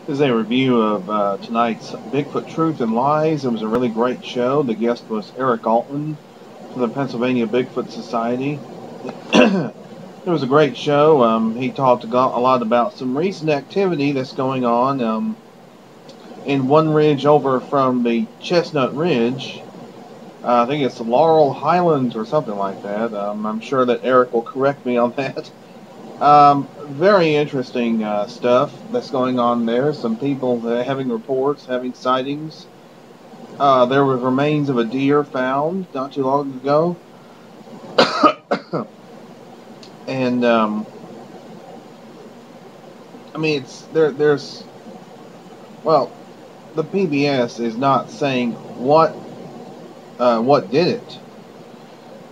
This is a review of tonight's Bigfoot Truth and Lies. It was a really great show. The guest was Eric Altman from the Pennsylvania Bigfoot Society. It was a great show. He talked a lot about some recent activity that's going on in one ridge over from the Chestnut Ridge. I think it's the Laurel Highlands or something like that. I'm sure that Eric will correct me on that. Very interesting stuff that's going on there. Some people having reports, having sightings. There were remains of a deer found not too long ago. And, I mean, well, the PBS is not saying what did it.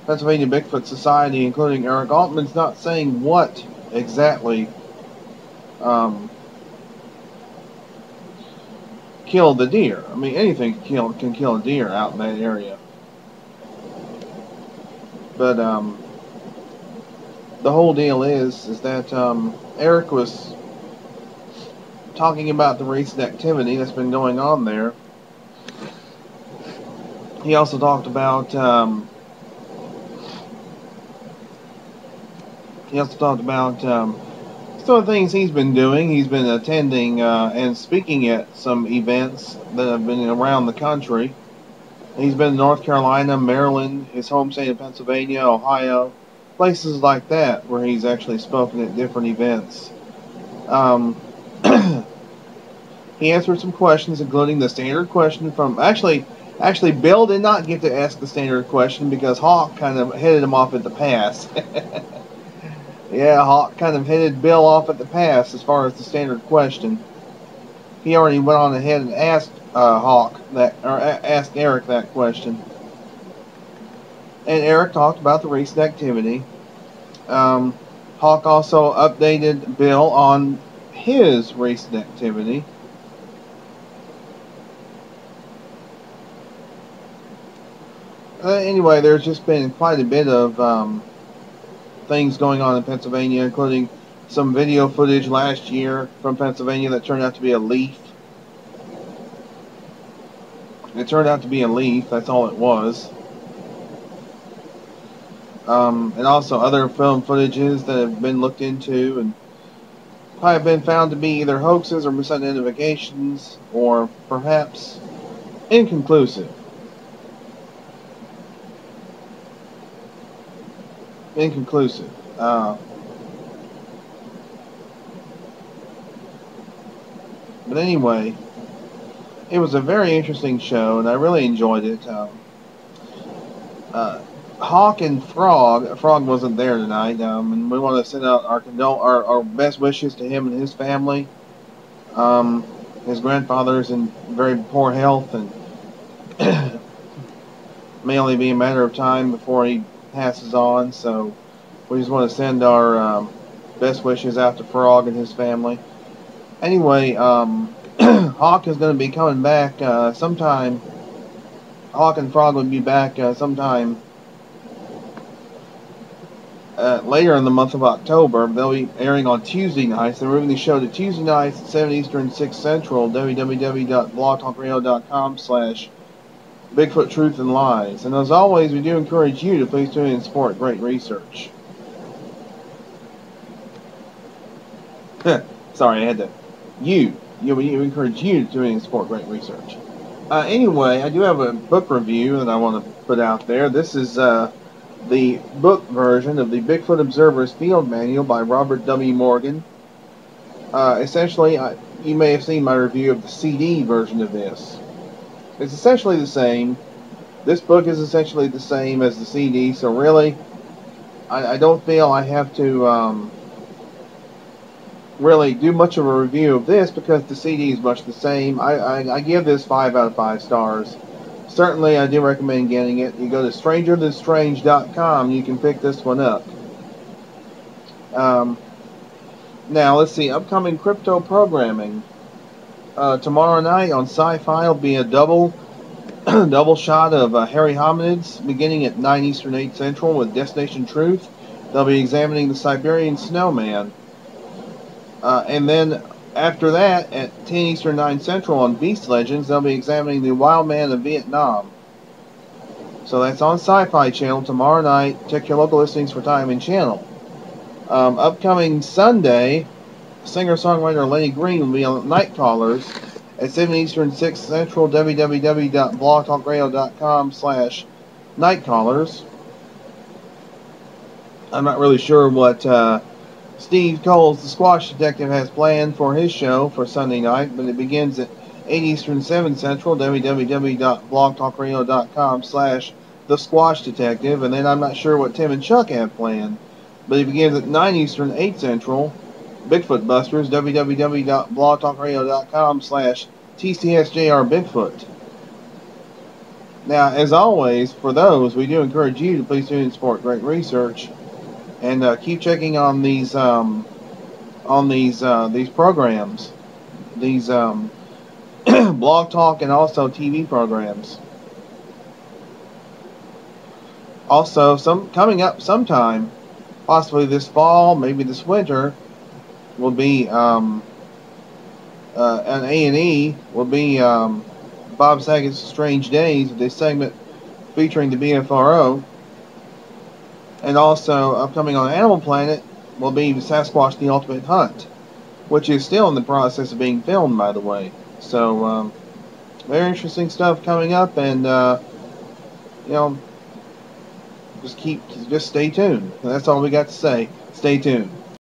Pennsylvania Bigfoot Society, including Eric Altman's not saying what exactly killed the deer. I mean, anything can kill a deer out in that area. But the whole deal is that Eric was talking about the recent activity that's been going on there. He also talked about some of the things he's been doing. He's been attending and speaking at some events that have been around the country. He's been in North Carolina, Maryland, his home state of Pennsylvania, Ohio, places like that where he's actually spoken at different events. He answered some questions, including the standard question from... Actually, Bill did not get to ask the standard question because Hawk kind of headed him off at the pass. Yeah, Hawk kind of headed Bill off at the pass as far as the standard question. He already went on ahead and asked asked Eric that question. And Eric talked about the recent activity. Hawk also updated Bill on his recent activity. Anyway, there's just been quite a bit of things going on in Pennsylvania, including some video footage last year from Pennsylvania that turned out to be a leaf. It turned out to be a leaf, that's all it was. And also other film footages that have been looked into and have been found to be either hoaxes or misidentifications, or perhaps inconclusive. But anyway, it was a very interesting show, and I really enjoyed it. Hawk and Frog wasn't there tonight, and we want to send out our best wishes to him and his family. His grandfather's in very poor health, and may only be a matter of time before he passes on, so we just want to send our best wishes out to Frog and his family. Anyway, Hawk is going to be coming back sometime. Hawk and Frog will be back sometime later in the month of October. They'll be airing on Tuesday nights. They're moving the show to Tuesday nights at 7 Eastern, 6 Central, www.blogtalkradio.com/Bigfoot Truth and Lies. And as always, we do encourage you to please tune in and support great research. Sorry, I had to. We encourage you to tune in and support great research. Anyway, I do have a book review that I want to put out there. This is the book version of the Bigfoot Observer's Field Manual by Robert W. Morgan. Essentially, you may have seen my review of the CD version of this. It's essentially the same. This book is essentially the same as the CD, so really, I don't feel I have to really do much of a review of this because the CD is much the same. I give this 5 out of 5 stars. Certainly, I do recommend getting it. You go to strangerthanstrange.com, you can pick this one up. Now, let's see, upcoming crypto programming. Tomorrow night on Sci-Fi will be a double shot of hairy hominids beginning at 9 Eastern, 8 Central with Destination Truth. They'll be examining the Siberian snowman. And then After that, at 10 Eastern, 9 Central on Beast Legends, they'll be examining the wild man of Vietnam. So that's on Sci-Fi Channel tomorrow night. Check your local listings for time and channel. Upcoming Sunday, singer-songwriter Lenny Green will be on Night Callers at 7 Eastern, 6 Central, www.blogtalkradio.com/nightcallers. I'm not really sure what Steve Cole's The Squash Detective has planned for his show for Sunday night, but it begins at 8 Eastern, 7 Central, www.blogtalkradio.com/The Squash Detective, and then I'm not sure what Tim and Chuck have planned, but it begins at 9 Eastern, 8 Central, Bigfoot Busters, www.blogtalkradio.com/TCSJR Bigfoot. Now, as always, for those, we do encourage you to please tune in and support great research, and keep checking on these programs, these blog talk and also TV programs. Also, coming up sometime, possibly this fall, maybe this winter, will be an A&E will be Bob Saget's Strange Days, this segment featuring the BFRO, and also upcoming on Animal Planet will be Sasquatch: The Ultimate Hunt, which is still in the process of being filmed, by the way. So very interesting stuff coming up, and just stay tuned. That's all we got to say. Stay tuned.